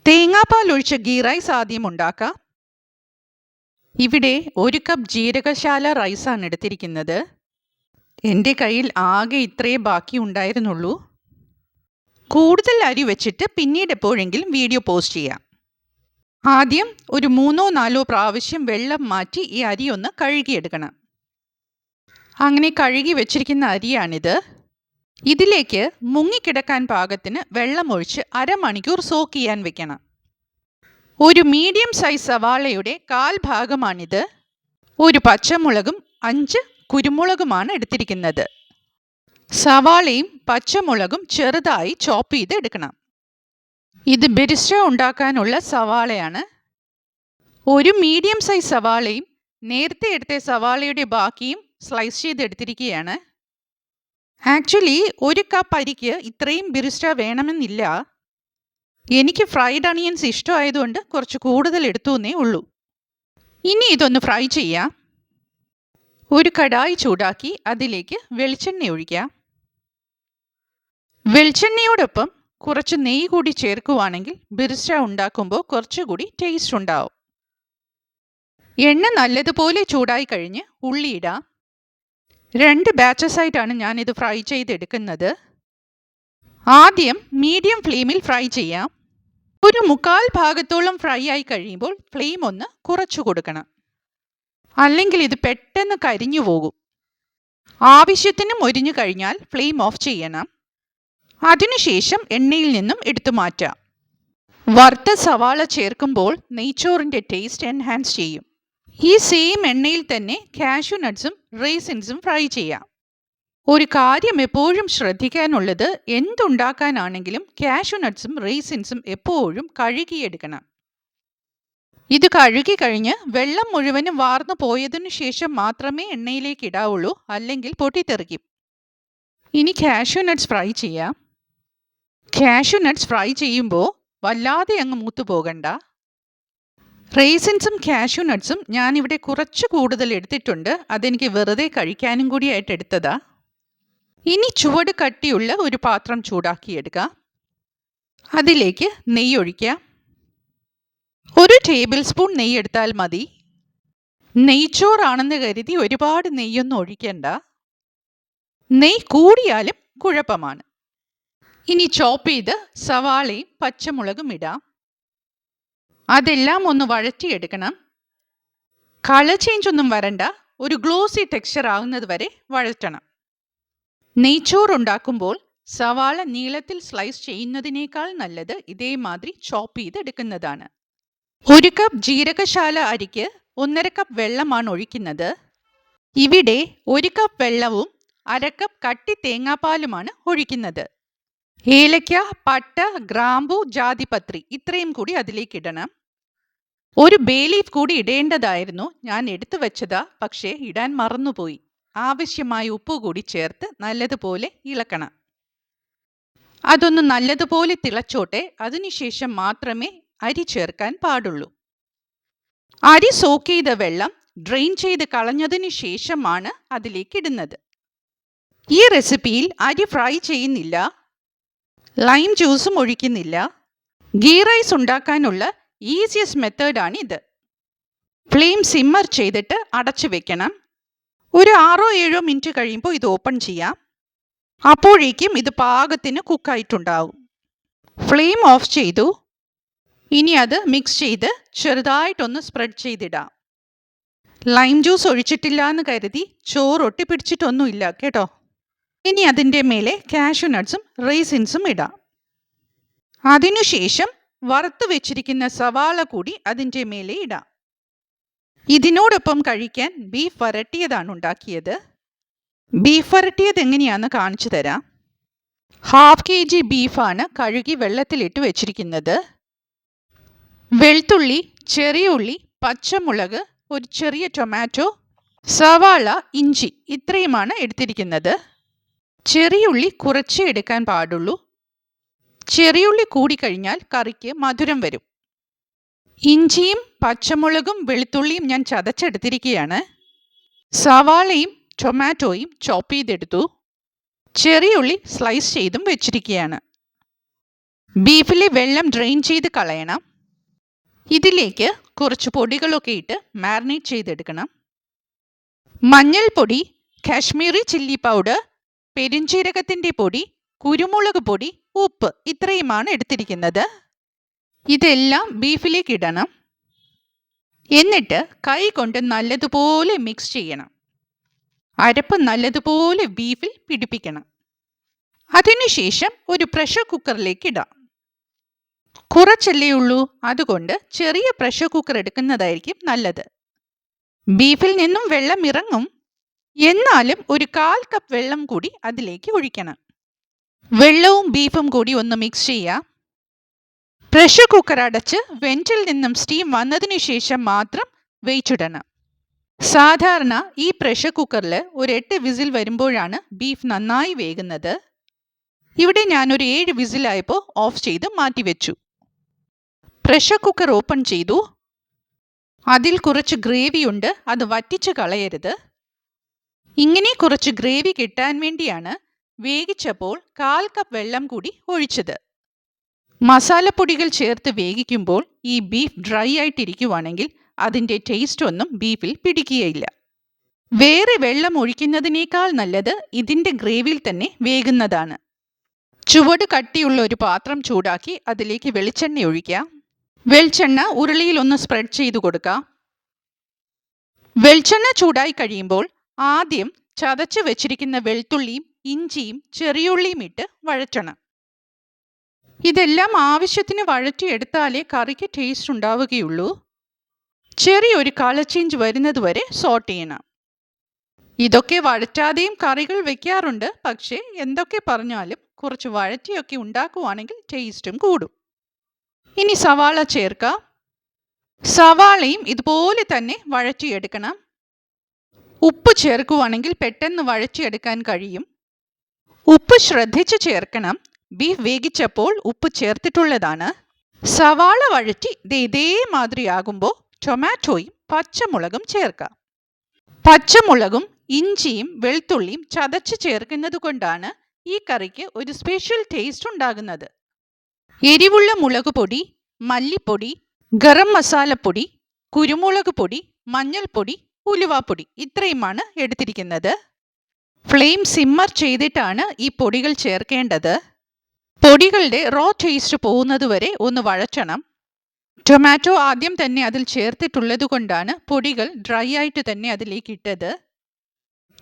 തേങ്ങാപ്പാൽ ഒഴിച്ച ഗീ റൈസ് ആദ്യം ഉണ്ടാക്കാം. ഇവിടെ 1 കപ്പ് ജീരകശാല റൈസാണ് എടുത്തിരിക്കുന്നത്. എൻ്റെ കയ്യിൽ ആകെ ഇത്രയേ ബാക്കി ഉണ്ടായിരുന്നുള്ളൂ. കൂടുതൽ അരി വെച്ചിട്ട് പിന്നീട് എപ്പോഴെങ്കിലും വീഡിയോ പോസ്റ്റ് ചെയ്യാം. ആദ്യം ഒരു 3-4 പ്രാവശ്യം വെള്ളം മാറ്റി ഈ അരി ഒന്ന് കഴുകിയെടുക്കണം. അങ്ങനെ കഴുകി വെച്ചിരിക്കുന്ന അരിയാണിത്. ഇതിലേക്ക് മുങ്ങിക്കിടക്കാൻ പാകത്തിന് വെള്ളമൊഴിച്ച് അരമണിക്കൂർ സോക്ക് ചെയ്യാൻ വെക്കണം. ഒരു മീഡിയം സൈസ് സവാളയുടെ 1/4 ഭാഗമാണിത്. ഒരു പച്ചമുളകും 5 കുരുമുളകുമാണ് എടുത്തിരിക്കുന്നത്. സവാളയും പച്ചമുളകും ചെറുതായി ചോപ്പ് ചെയ്ത് എടുക്കണം. ഇത് ബിരിസ്റ്റ ഉണ്ടാക്കാനുള്ള സവാളയാണ്. ഒരു മീഡിയം സൈസ് സവാളയും നേരത്തെ എടുത്ത സവാളയുടെ ബാക്കിയും സ്ലൈസ് ചെയ്തെടുത്തിരിക്കുകയാണ്. ആക്ച്വലി 1 കപ്പ് അരിക്ക് ഇത്രയും ബിരിസ്റ്റ വേണമെന്നില്ല. എനിക്ക് ഫ്രൈഡ് അണിയൻസ് ഇഷ്ടമായതുകൊണ്ട് കുറച്ച് കൂടുതൽ എടുത്തു എന്നേ ഉള്ളൂ. ഇനി ഇതൊന്ന് ഫ്രൈ ചെയ്യാം. ഒരു കടായി ചൂടാക്കി അതിലേക്ക് വെളിച്ചെണ്ണ ഒഴിക്കാം. വെളിച്ചെണ്ണയോടൊപ്പം കുറച്ച് നെയ്യ് കൂടി ചേർക്കുവാണെങ്കിൽ ബിരിസ്റ്റ ഉണ്ടാക്കുമ്പോൾ കുറച്ചുകൂടി ടേസ്റ്റ് ഉണ്ടാവും. എണ്ണ നല്ലതുപോലെ ചൂടായി കഴിഞ്ഞ് ഉള്ളി ഇടാം. 2 ബാച്ചസ് ആയിട്ടാണ് ഞാനിത് ഫ്രൈ ചെയ്തെടുക്കുന്നത്. ആദ്യം മീഡിയം ഫ്ലെയിമിൽ ഫ്രൈ ചെയ്യാം. ഒരു 1/4 ഭാഗത്തോളം ഫ്രൈ ആയി കഴിയുമ്പോൾ ഫ്ലെയിം ഒന്ന് കുറച്ചു കൊടുക്കണം. അല്ലെങ്കിൽ ഇത് പെട്ടെന്ന് കരിഞ്ഞു പോകും. ആവശ്യത്തിന് മൊരിഞ്ഞു കഴിഞ്ഞാൽ ഫ്ലെയിം ഓഫ് ചെയ്യണം. അതിനുശേഷം എണ്ണയിൽ നിന്നും എടുത്തു മാറ്റാം. വറുത്ത സവാള ചേർക്കുമ്പോൾ നെയ്ച്ചോറിൻ്റെ ടേസ്റ്റ് എൻഹാൻസ് ചെയ്യും. ഈ സെയിം എണ്ണയിൽ തന്നെ കാഷ്യൂ നട്ട്സും റേസിൻസും ഫ്രൈ ചെയ്യാം. ഒരു കാര്യം എപ്പോഴും ശ്രദ്ധിക്കാനുള്ളത്, എന്തുണ്ടാക്കാനാണെങ്കിലും കാഷ്യൂ നട്ട്സും റേസിൻസും എപ്പോഴും കഴുകിയെടുക്കണം. ഇത് കഴുകി കഴിഞ്ഞ് വെള്ളം മുഴുവനും വാർന്നു പോയതിനു ശേഷം മാത്രമേ എണ്ണയിലേക്ക് ഇടാവുള്ളൂ, അല്ലെങ്കിൽ പൊട്ടിത്തെറിക്കും. ഇനി കാഷ്യൂ നട്ട്സ് ഫ്രൈ ചെയ്യാം. കാഷ്യൂ നട്ട്സ് ഫ്രൈ ചെയ്യുമ്പോൾ വല്ലാതെ അങ്ങ് മൂത്തു പോകണ്ട. റേസിൻസും കാഷ്യൂ നട്ട്സും ഞാനിവിടെ കുറച്ച് കൂടുതൽ എടുത്തിട്ടുണ്ട്. അതെനിക്ക് വെറുതെ കഴിക്കാനും കൂടിയായിട്ട് എടുത്തതാ. ഇനി ചുവട് കട്ടിയുള്ള ഒരു പാത്രം ചൂടാക്കിയെടുക്കാം. അതിലേക്ക് നെയ്യ് ഒഴിക്കാം. 1 ടേബിൾ സ്പൂൺ നെയ്യ് എടുത്താൽ മതി. നെയ്ച്ചോറാണെന്ന് കരുതി ഒരുപാട് നെയ്യൊന്നും ഒഴിക്കണ്ട. നെയ്യ് കൂടിയാലും കുഴപ്പമാണ്. ഇനി ചോപ്പ് ചെയ്ത് സവാളയും പച്ചമുളകും ഇടാം. അതെല്ലാം ഒന്ന് വഴറ്റിയെടുക്കണം. കളർ ചേഞ്ച് ഒന്നും വരണ്ട. ഒരു ഗ്ലോസി ടെക്സ്ചർ ആകുന്നത് വരെ വഴറ്റണം. നെയ്ച്ചോറ് ഉണ്ടാക്കുമ്പോൾ സവാള നീളത്തിൽ സ്ലൈസ് ചെയ്യുന്നതിനേക്കാൾ നല്ലത് ഇതേമാതിരി ചോപ്പ് ചെയ്തെടുക്കുന്നതാണ്. 1 കപ്പ് ജീരകശാല അരിക്ക് 1.5 കപ്പ് വെള്ളമാണ് ഒഴിക്കുന്നത്. ഇവിടെ 1 കപ്പ് വെള്ളവും 1/2 കപ്പ് കട്ടി തേങ്ങാപ്പാലുമാണ് ഒഴിക്കുന്നത്. ഏലക്ക, പട്ട, ഗ്രാമ്പു, ജാതിപത്രി ഇത്രയും കൂടി അതിലേക്ക് ഇടണം. ഒരു ബേ ലീഫ് കൂടി ഇടേണ്ടതായിരുന്നു. ഞാൻ എടുത്തു വെച്ചതാ, പക്ഷേ ഇടാൻ മറന്നുപോയി. ആവശ്യമായ ഉപ്പ് കൂടി ചേർത്ത് നല്ലതുപോലെ ഇളക്കണം. അതൊന്ന് നല്ലതുപോലെ തിളച്ചോട്ടെ. അതിനുശേഷം മാത്രമേ അരി ചേർക്കാൻ പാടുള്ളൂ. അരി സോക്ക് ചെയ്ത വെള്ളം ഡ്രെയിൻ ചെയ്ത് കളഞ്ഞതിന് ശേഷമാണ് അതിലേക്ക് ഇടുന്നത്. ഈ റെസിപ്പിയിൽ അരി ഫ്രൈ ചെയ്യുന്നില്ല, ലൈം ജ്യൂസും ഒഴിക്കുന്നില്ല. ഗീ റൈസ് ഉണ്ടാക്കാനുള്ള ഈസിയസ്റ്റ് മെത്തേഡാണിത്. ഫ്ലെയിം സിമ്മർ ചെയ്തിട്ട് അടച്ചു വെക്കണം. ഒരു 6-7 മിനിറ്റ് കഴിയുമ്പോൾ ഇത് ഓപ്പൺ ചെയ്യാം. അപ്പോഴേക്കും ഇത് പാകത്തിന് കുക്കായിട്ടുണ്ടാവും. ഫ്ലെയിം ഓഫ് ചെയ്തു. ഇനി അത് മിക്സ് ചെയ്ത് ചെറുതായിട്ടൊന്ന് സ്പ്രെഡ് ചെയ്തിടാം. ലൈം ജ്യൂസ് ഒഴിച്ചിട്ടില്ല എന്ന് കരുതി ചോറ് ഒട്ടിപ്പിടിച്ചിട്ടൊന്നുമില്ല കേട്ടോ. ഇനി അതിൻ്റെ മേലെ കാഷ്യൂ നട്ട്സും റേസിൻസും ഇടാം. അതിനുശേഷം വറുത്ത് വെച്ചിരിക്കുന്ന സവാള കൂടി അതിൻ്റെ മേലെ ഇടാം. ഇതിനോടൊപ്പം കഴിക്കാൻ ബീഫ് വരട്ടിയതാണ് ഉണ്ടാക്കിയത്. ബീഫ് വരട്ടിയത് എങ്ങനെയാണെന്ന് കാണിച്ചു തരാം. 1/2 kg ബീഫാണ് കഴുകി വെള്ളത്തിലിട്ട് വെച്ചിരിക്കുന്നത്. വെളുത്തുള്ളി, ചെറിയ ഉള്ളി, പച്ചമുളക്, ഒരു ചെറിയ ടൊമാറ്റോ, സവാള, ഇഞ്ചി ഇത്രയുമാണ് എടുത്തിരിക്കുന്നത്. ചെറിയുള്ളി കുറച്ചേ എടുക്കാൻ പാടുള്ളൂ. ചെറിയുള്ളി കൂടിക്കഴിഞ്ഞാൽ കറിക്ക് മധുരം വരും. ഇഞ്ചിയും പച്ചമുളകും വെളുത്തുള്ളിയും ഞാൻ ചതച്ചെടുത്തിരിക്കുകയാണ്. സവാളയും ടൊമാറ്റോയും ചോപ്പ് ചെയ്തെടുത്തു. ചെറിയുള്ളി സ്ലൈസ് ചെയ്തും വെച്ചിരിക്കുകയാണ്. ബീഫിലെ വെള്ളം ഡ്രെയിൻ ചെയ്ത് കളയണം. ഇതിലേക്ക് കുറച്ച് പൊടികളൊക്കെ ഇട്ട് മാരിനേറ്റ് ചെയ്തെടുക്കണം. മഞ്ഞൾപ്പൊടി, കാശ്മീരി ചില്ലി പൗഡർ, പെരുംജീരകത്തിൻ്റെ പൊടി, കുരുമുളക് പൊടി, ഉപ്പ് ഇത്രയുമാണ് എടുത്തിരിക്കുന്നത്. ഇതെല്ലാം ബീഫിലേക്ക് ഇടണം. എന്നിട്ട് കൈ കൊണ്ട് നല്ലതുപോലെ മിക്സ് ചെയ്യണം. അരപ്പ് നല്ലതുപോലെ ബീഫിൽ പിടിപ്പിക്കണം. അതിനുശേഷം ഒരു പ്രഷർ കുക്കറിലേക്ക് ഇടാം. കുറച്ചല്ലേ ഉള്ളൂ, അതുകൊണ്ട് ചെറിയ പ്രഷർ കുക്കർ എടുക്കുന്നതായിരിക്കും നല്ലത്. ബീഫിൽ നിന്നും വെള്ളം ഇറങ്ങും, എന്നാലും ഒരു 1/4 കപ്പ് വെള്ളം കൂടി അതിലേക്ക് ഒഴിക്കണം. വെള്ളവും ബീഫും കൂടി ഒന്ന് മിക്സ് ചെയ്യാം. പ്രഷർ കുക്കർ അടച്ച് വെന്റിൽ നിന്നും സ്റ്റീം വന്നതിനു ശേഷം മാത്രം വെയിറ്റിടണം. സാധാരണ ഈ പ്രഷർ കുക്കറിൽ ഒരു 8 വിസിൽ വരുമ്പോഴാണ് ബീഫ് നന്നായി വേകുന്നത്. ഇവിടെ ഞാനൊരു 7 വിസിലായപ്പോൾ ഓഫ് ചെയ്ത് മാറ്റിവെച്ചു. പ്രഷർ കുക്കർ ഓപ്പൺ ചെയ്തു. അതിൽ കുറച്ച് ഗ്രേവി ഉണ്ട്, അത് വറ്റിച്ച് കളയരുത്. ഇങ്ങനെ കുറച്ച് ഗ്രേവി കിട്ടാൻ വേണ്ടിയാണ് വേവിച്ചപ്പോൾ 1/4 കപ്പ് വെള്ളം കൂടി ഒഴിച്ചത്. മസാലപ്പൊടികൾ ചേർത്ത് വേവിക്കുമ്പോൾ ഈ ബീഫ് ഡ്രൈ ആയിട്ടിരിക്കുവാണെങ്കിൽ അതിൻ്റെ ടേസ്റ്റ് ഒന്നും ബീഫിൽ പിടിക്കുകയില്ല. വേറെ വെള്ളം ഒഴിക്കുന്നതിനേക്കാൾ നല്ലത് ഇതിൻ്റെ ഗ്രേവിയിൽ തന്നെ വേകുന്നതാണ്. ചുവട് കട്ടിയുള്ള ഒരു പാത്രം ചൂടാക്കി അതിലേക്ക് വെളിച്ചെണ്ണ ഒഴിക്കാം. വെളിച്ചെണ്ണ ഉരുളിയിൽ ഒന്ന് സ്പ്രെഡ് ചെയ്തു കൊടുക്കാം. വെളിച്ചെണ്ണ ചൂടായി കഴിയുമ്പോൾ ആദ്യം ചതച്ച് വെച്ചിരിക്കുന്ന വെളുത്തുള്ളിയും ഇഞ്ചിയും ചെറിയുള്ളിയും ഇട്ട് വഴറ്റണം. ഇതെല്ലാം ആവശ്യത്തിന് വഴറ്റിയെടുത്താലേ കറിക്ക് ടേസ്റ്റ് ഉണ്ടാവുകയുള്ളൂ. ചെറിയൊരു കളർ ചേഞ്ച് വരുന്നതുവരെ സോട്ട് ചെയ്യണം. ഇതൊക്കെ വഴറ്റാതെയും കറികൾ വെക്കാറുണ്ട്, പക്ഷേ എന്തൊക്കെ പറഞ്ഞാലും കുറച്ച് വഴറ്റിയൊക്കെ ഉണ്ടാക്കുവാണെങ്കിൽ ടേസ്റ്റും കൂടും. ഇനി സവാള ചേർക്കാം. സവാളയും ഇതുപോലെ തന്നെ വഴറ്റിയെടുക്കണം. ഉപ്പ് ചേർക്കുവാണെങ്കിൽ പെട്ടെന്ന് വഴറ്റിയെടുക്കാൻ കഴിയും. ഉപ്പ് ശ്രദ്ധിച്ച് ചേർക്കണം. ബീഫ് വേവിച്ചപ്പോൾ ഉപ്പ് ചേർത്തിട്ടുള്ളതാണ്. സവാള വഴറ്റി ഇതേമാതിരിയാകുമ്പോൾ ടൊമാറ്റോയും പച്ചമുളകും ചേർക്കാം. പച്ചമുളകും ഇഞ്ചിയും വെളുത്തുള്ളിയും ചതച്ച് ചേർക്കുന്നത് കൊണ്ടാണ് ഈ കറിക്ക് ഒരു സ്പെഷ്യൽ ടേസ്റ്റ് ഉണ്ടാകുന്നത്. എരിവുള്ള മുളക് പൊടി, മല്ലിപ്പൊടി, ഗരം മസാലപ്പൊടി, കുരുമുളക് പൊടി, മഞ്ഞൾപ്പൊടി, ഉലുവാപ്പൊടി ഇത്രയുമാണ് എടുത്തിരിക്കുന്നത്. ഫ്ലെയിം സിമ്മർ ചെയ്തിട്ടാണ് ഈ പൊടികൾ ചേർക്കേണ്ടത്. പൊടികളുടെ റോ ടേസ്റ്റ് പോകുന്നതുവരെ ഒന്ന് വഴറ്റണം. ടൊമാറ്റോ ആദ്യം തന്നെ അതിൽ ചേർത്തിട്ടുള്ളത് കൊണ്ടാണ് പൊടികൾ ഡ്രൈ ആയിട്ട് തന്നെ അതിലേക്ക് ഇട്ടത്.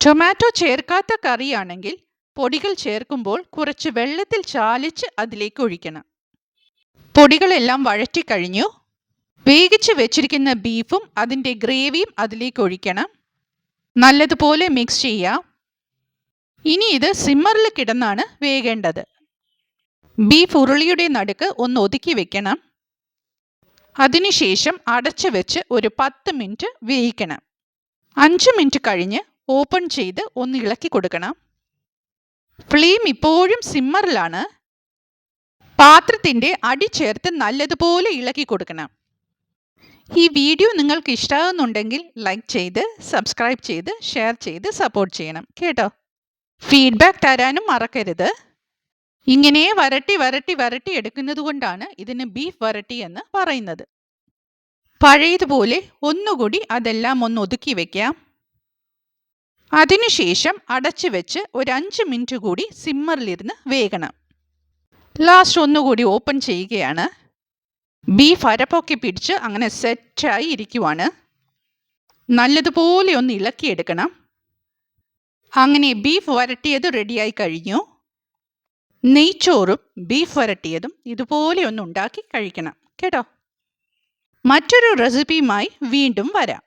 ടൊമാറ്റോ ചേർക്കാത്ത കറിയാണെങ്കിൽ പൊടികൾ ചേർക്കുമ്പോൾ കുറച്ച് വെള്ളത്തിൽ ചാലിച്ച് അതിലേക്ക് ഒഴിക്കണം. പൊടികളെല്ലാം വഴറ്റിക്കഴിഞ്ഞു. വേവിച്ച് വെച്ചിരിക്കുന്ന ബീഫും അതിൻ്റെ ഗ്രേവിയും അതിലേക്ക് ഒഴിക്കണം. നല്ലതുപോലെ മിക്സ് ചെയ്യാം. ഇനി ഇത് സിമ്മറിൽ കിടന്നാണ് വേകേണ്ടത്. ബീഫ് ഉരുളിയുടെ നടുക്ക് ഒന്ന് ഒതുക്കി വെക്കണം. അതിനുശേഷം അടച്ചു വെച്ച് ഒരു 10 മിനിറ്റ് വേവിക്കണം. 5 മിനിറ്റ് കഴിഞ്ഞ് ഓപ്പൺ ചെയ്ത് ഒന്ന് ഇളക്കി കൊടുക്കണം. ഫ്ലെയിം ഇപ്പോഴും സിമ്മറിലാണ്. പാത്രത്തിൻ്റെ അടി ചേർത്ത് നല്ലതുപോലെ ഇളക്കി കൊടുക്കണം. ഈ വീഡിയോ നിങ്ങൾക്ക് ഇഷ്ടമാകുന്നുണ്ടെങ്കിൽ ലൈക്ക് ചെയ്ത് സബ്സ്ക്രൈബ് ചെയ്ത് ഷെയർ ചെയ്ത് സപ്പോർട്ട് ചെയ്യണം കേട്ടോ. ഫീഡ്ബാക്ക് തരാനും മറക്കരുത്. ഇങ്ങനെ വരട്ടി എടുക്കുന്നത് കൊണ്ടാണ് ഇതിന് ബീഫ് വരട്ടി എന്ന് പറയുന്നത്. പഴയതുപോലെ ഒന്നുകൂടി അതെല്ലാം ഒന്ന് ഒതുക്കി വെക്കാം. അതിനുശേഷം അടച്ചു വെച്ച് ഒരു 5 മിനിറ്റ് കൂടി സിമ്മറിലിരുന്ന് വേകണം. ലാസ്റ്റ് ഒന്നുകൂടി ഓപ്പൺ ചെയ്യുകയാണ്. ബീഫ് അരപ്പൊക്കെ പിടിച്ച് അങ്ങനെ സെറ്റായി ഇരിക്കുവാണ്. നല്ലതുപോലെ ഒന്ന് ഇളക്കിയെടുക്കണം. അങ്ങനെ ബീഫ് വരട്ടിയത് റെഡിയായി കഴിഞ്ഞു. നെയ്ച്ചോറും ബീഫ് വരട്ടിയതും ഇതുപോലെ ഒന്ന് ഉണ്ടാക്കി കഴിക്കണം കേട്ടോ. മറ്റൊരു റെസിപ്പിയുമായി വീണ്ടും വരാം.